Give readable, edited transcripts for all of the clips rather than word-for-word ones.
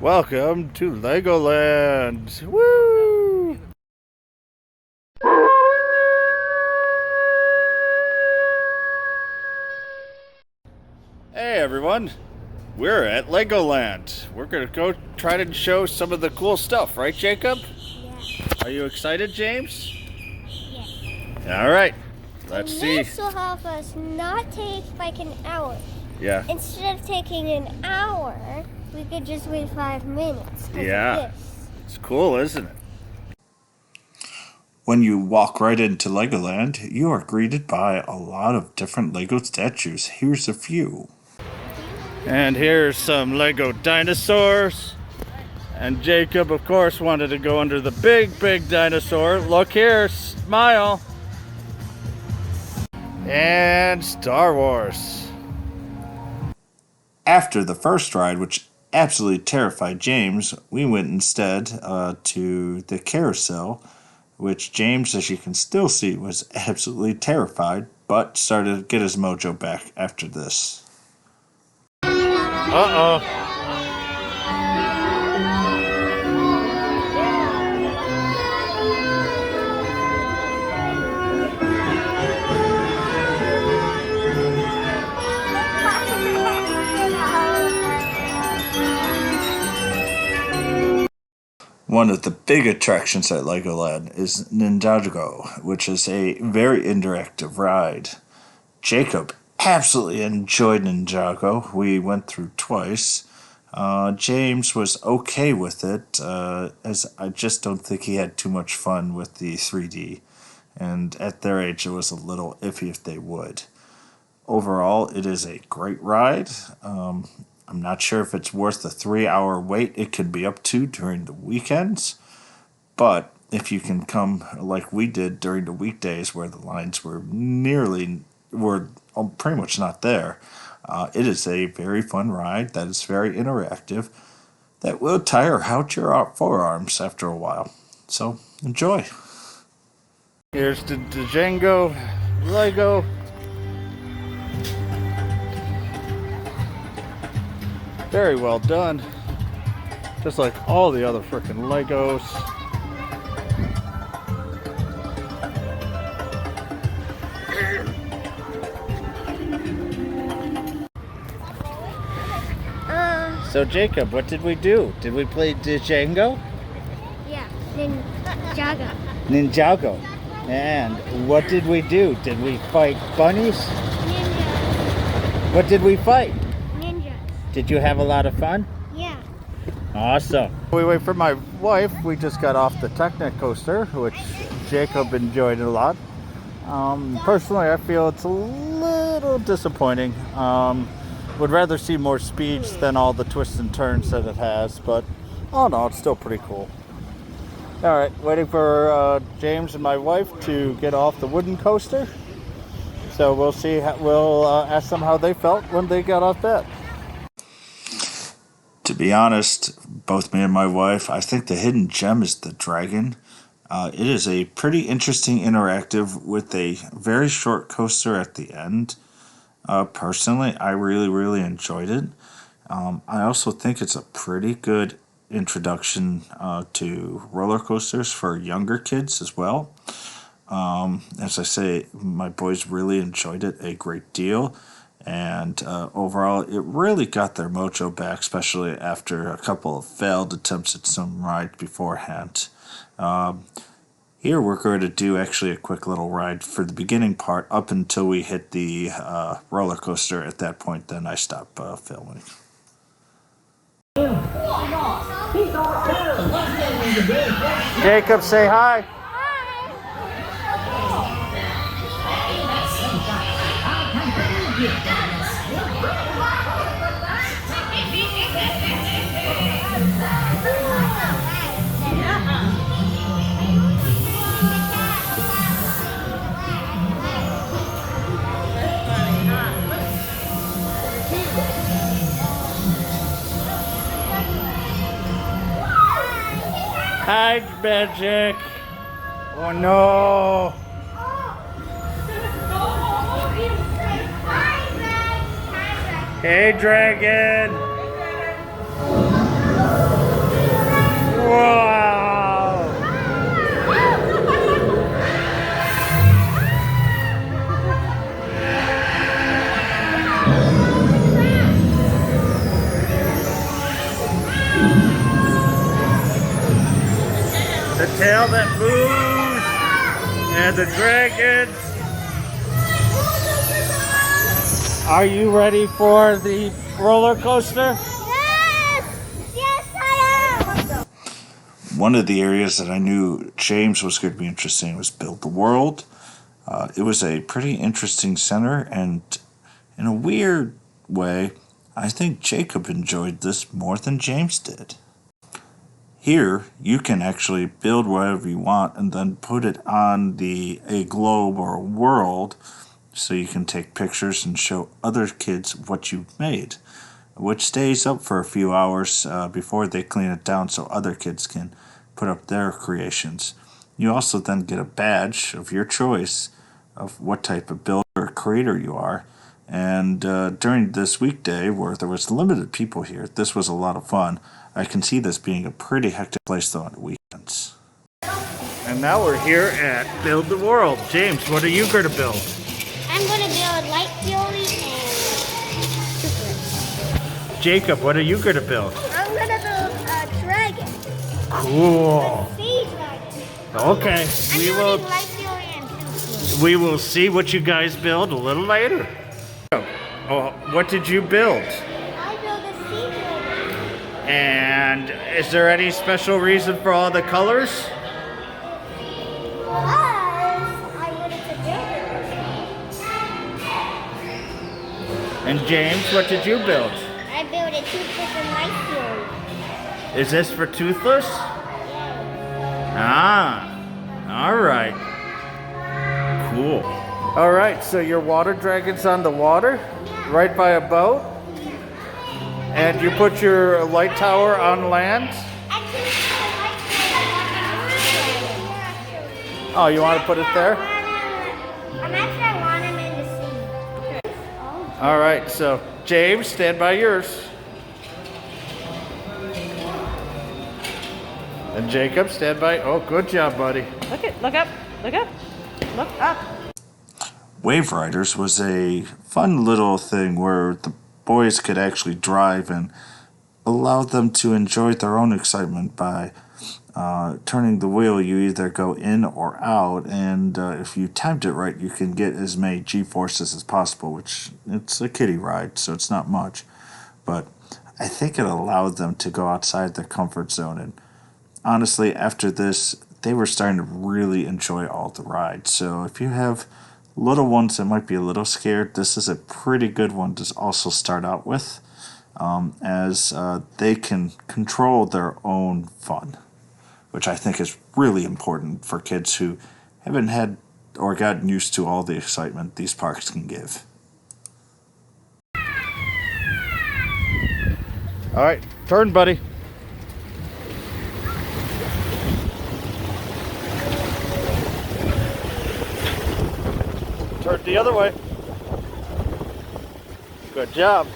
Welcome to Legoland. Woo! Hey everyone, we're at Legoland. We're gonna go try to show some of the cool stuff, right, Jacob? Yeah. Are you excited, James? Yeah. All right, let's see. This will help us not take like an hour. Yeah. Instead of taking an hour, we could just wait 5 minutes. Yeah. It's cool, isn't it? When you walk right into Legoland, you are greeted by a lot of different Lego statues. Here's a few. And here's some Lego dinosaurs. And Jacob, of course, wanted to go under the big dinosaur. Look here, smile. And Star Wars. After the first ride, which absolutely terrified James, we went instead to the Carousel, which James, as you can still see, was absolutely terrified, but started to get his mojo back after this. Uh-oh. One of the big attractions at Legoland is Ninjago, which is a very interactive ride. Jacob absolutely enjoyed Ninjago. We went through twice. James was okay with it, as I just don't think he had too much fun with the 3D. And at their age, it was a little iffy if they would. Overall, it is a great ride. I'm not sure if it's worth the 3-hour wait it could be up to during the weekends. But if you can come like we did during the weekdays where the lines were pretty much not there, it is a very fun ride that is very interactive that will tire out your forearms after a while. So enjoy. Here's the Ninjago Lego. Very well done. Just like all the other freaking Legos. So Jacob, what did we do? Did we play Ninjago? Yeah, Ninjago. Ninjago. And what did we do? Did we fight bunnies? Ninjas. What did we fight? Ninjas. Did you have a lot of fun? Yeah. Awesome. We wait for my wife. We just got off the Technic coaster, which Jacob enjoyed a lot. Personally, I feel it's a little disappointing. Would rather see more speeds than all the twists and turns that it has, but oh no, it's still pretty cool. All right, waiting for James and my wife to get off the wooden coaster. So we'll see. We'll ask them how they felt when they got off that. To be honest, both me and my wife, I think the hidden gem is the dragon. It is a pretty interesting interactive with a very short coaster at the end. Personally, I really enjoyed it. I also think it's a pretty good introduction to roller coasters for younger kids as well. As I say, my boys really enjoyed it a great deal. And overall, it really got their mojo back, especially after a couple of failed attempts at some rides beforehand. Here we're going to do actually a quick little ride for the beginning part up until we hit the roller coaster. At that point, then I stop filming. Jacob, say hi. Hi, Magic. Oh no. Hey, Dragon. tail that moves, and the dragons. Are you ready for the roller coaster? Yes! Yes, I am! One of the areas that I knew James was going to be interested in was Build the World. It was a pretty interesting center, and in a weird way, I think Jacob enjoyed this more than James did. Here, you can actually build whatever you want and then put it on a globe or a world so you can take pictures and show other kids what you've made, which stays up for a few hours before they clean it down so other kids can put up their creations. You also then get a badge of your choice of what type of builder or creator you are. And during this weekday, where there was limited people here, this was a lot of fun. I can see this being a pretty hectic place though on the weekends. And now we're here at Build the World. James, what are you going to build? I'm going to build light fury and super. Jacob, what are you going to build? I'm going to build a dragon. Cool. Sea dragon. Okay, I'm building light fury and super. we will see what you guys build a little later. Oh, what did you build? I built a sea dragon. And is there any special reason for all the colors? Because I wanted to build it. And James, what did you build? I built a toothless and light fury. Is this for Toothless? Yeah. Ah, all right. Cool. All right, so your water dragon's on the water, right by a boat, and you put your light tower on land. Actually, the light fury. Oh, you want to put it there? I want him in the sea. Oh. All right, so James, stand by yours. And Jacob, stand by. Oh, good job, buddy. Look up, look up, look up. Wave Riders was a fun little thing where the boys could actually drive and allow them to enjoy their own excitement by turning the wheel. You either go in or out, and if you timed it right, you can get as many G-forces as possible, which it's a kiddie ride, so it's not much. But I think it allowed them to go outside their comfort zone, and honestly, after this, they were starting to really enjoy all the rides. So if you have little ones that might be a little scared, this is a pretty good one to also start out with, as they can control their own fun, which I think is really important for kids who haven't had or gotten used to all the excitement these parks can give. All right, turn, buddy. Turn the other way. Good job.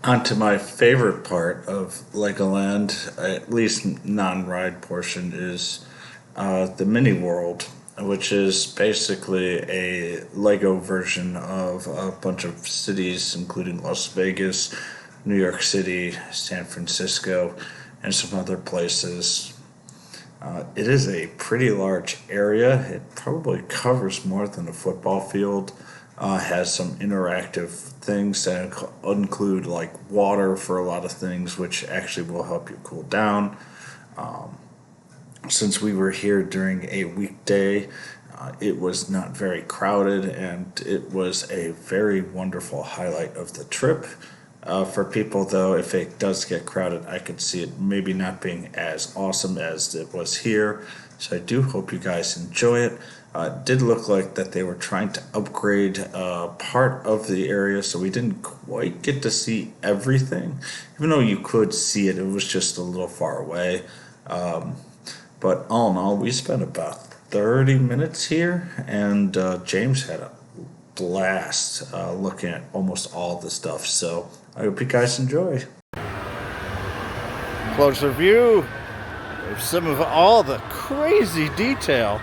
On to my favorite part of Legoland, at least non-ride portion, is the mini world, which is basically a Lego version of a bunch of cities, including Las Vegas, New York City, San Francisco, and some other places. It is a pretty large area. It probably covers more than a football field. Has some interactive things that include like water for a lot of things, which actually will help you cool down. Since we were here during a weekday, it was not very crowded, and it was a very wonderful highlight of the trip. For people, though, if it does get crowded, I could see it maybe not being as awesome as it was here. So I do hope you guys enjoy it. It did look like that they were trying to upgrade part of the area, so we didn't quite get to see everything. Even though you could see it, it was just a little far away. But all in all, we spent about 30 minutes here, and James had a blast looking at almost all the stuff. So I hope you guys enjoy. Closer view of some of all the crazy detail.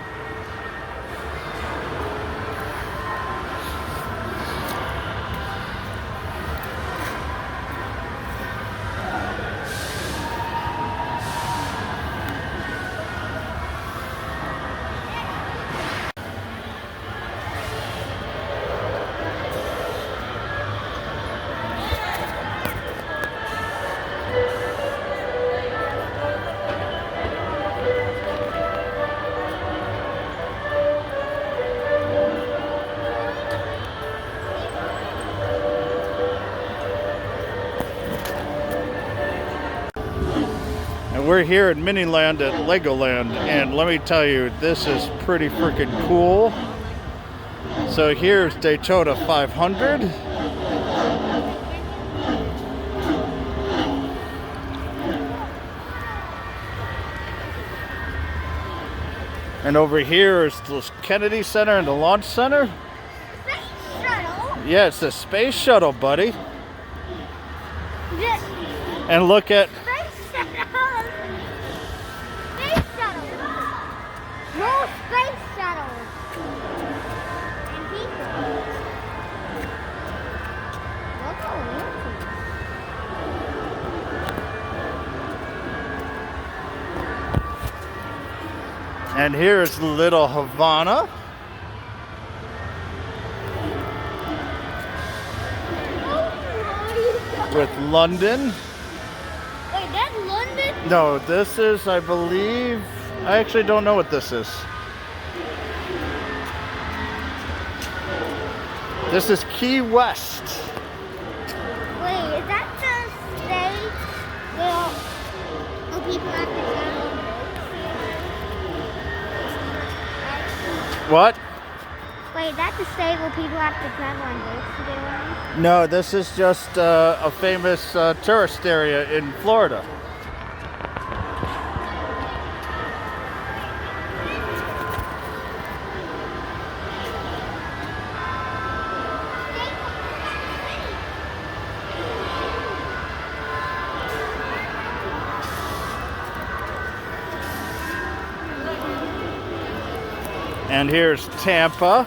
And we're here in Miniland at Legoland, and let me tell you, this is pretty freaking cool. So here's Daytona 500. And over here is the Kennedy Center and the Launch Center. Space shuttle? Yeah, it's the space shuttle, buddy. Yes. And look at... Space shuttle. Space shuttle. No space shuttle. And people. Look how empty. And here's Little Havana. With London. Wait, that's London? No, this is, I believe, I actually don't know what this is. This is Key West. Wait, is that the state where people have to travel? What? Wait, is that the state where people have to travel on boats to get around? No, this is just a famous tourist area in Florida. And here's Tampa.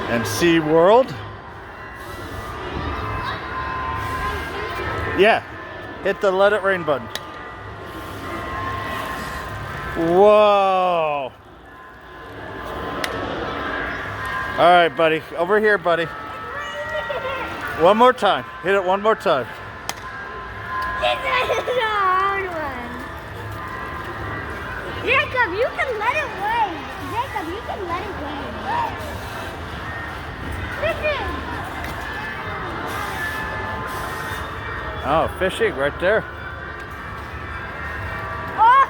And SeaWorld. Yeah, hit the Let It Rain button. Whoa. All right, buddy. Over here, buddy. One more time. Hit it one more time. This is a hard one. Jacob, you can let it rain. Jacob, you can let it rain. Fishing. Oh, fishing right there. Oh.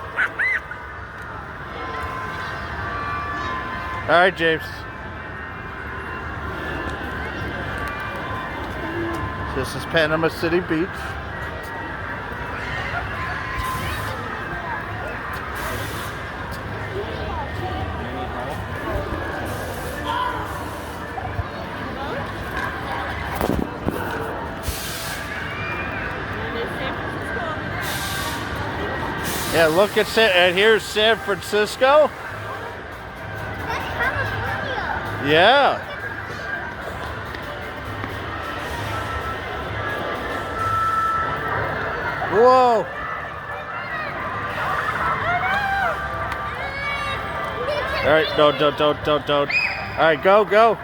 All right, James. This is Panama City Beach. Yeah, look at and here's San Francisco. That's California. Yeah. Whoa. All right, no, don't. All right, go.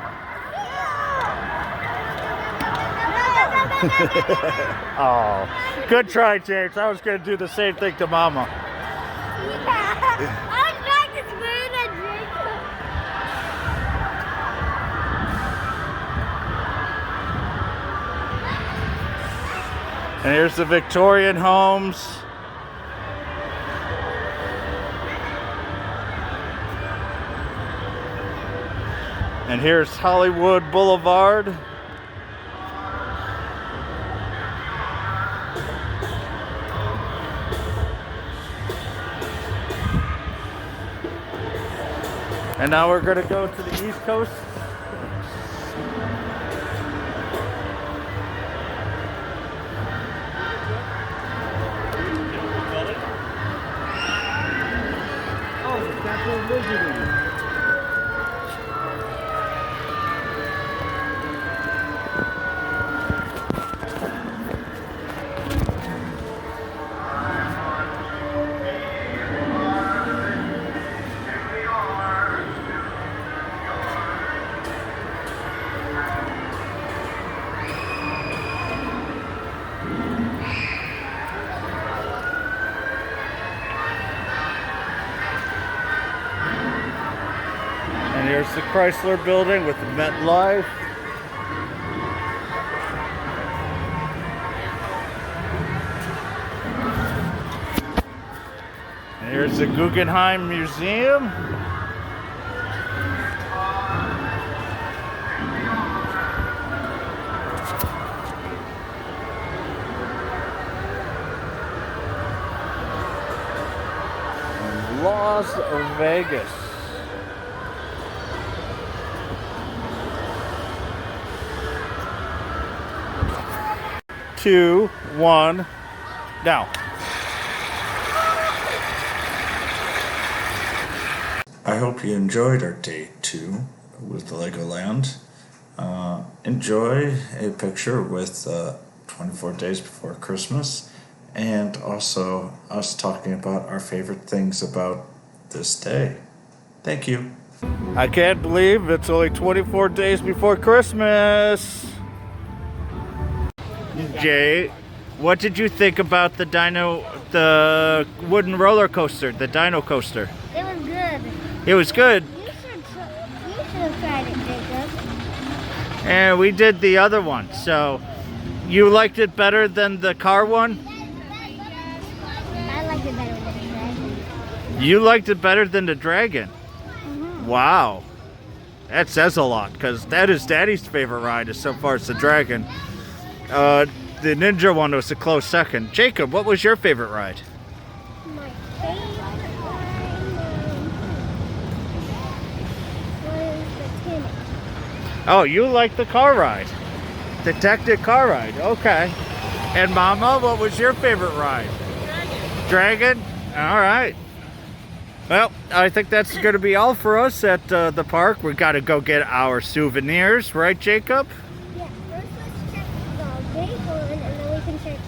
Oh, good try, James. I was going to do the same thing to Mama. I was trying to spin it, Jacob. And here's the Victorian homes. And here's Hollywood Boulevard. And now we're going to go to the East Coast. Oh, the Statue of Liberty. Chrysler building with MetLife. And here's the Guggenheim Museum. And Las Vegas. 2, 1, now. I hope you enjoyed our day 2 with Legoland. Enjoy a picture with 24 days before Christmas, and also us talking about our favorite things about this day. Thank you. I can't believe it's only 24 days before Christmas. Jay, what did you think about the wooden roller coaster, the dino coaster? It was good. It was good. You should have tried it, Jacob. And we did the other one. So you liked it better than the car one? I liked it better than the dragon. You liked it better than the dragon? Wow. That says a lot, because that is Daddy's favorite ride as so far as the dragon. The Ninja one was a close second. Jacob, what was your favorite ride? My favorite ride was the Titanic. Oh, you like the car ride. Detective car ride. Okay. And Mama, what was your favorite ride? Dragon? All right. Well, I think that's going to be all for us at the park. We got to go get our souvenirs, right, Jacob? Yeah, first let's check the big one, and then we can check.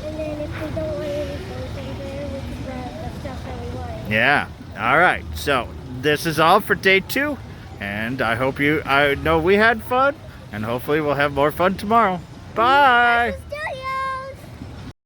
And then if we don't want anything there, we can grab the stuff that we want. Yeah. All right. So this is all for day 2, and I know we had fun, and hopefully we'll have more fun tomorrow. Bye.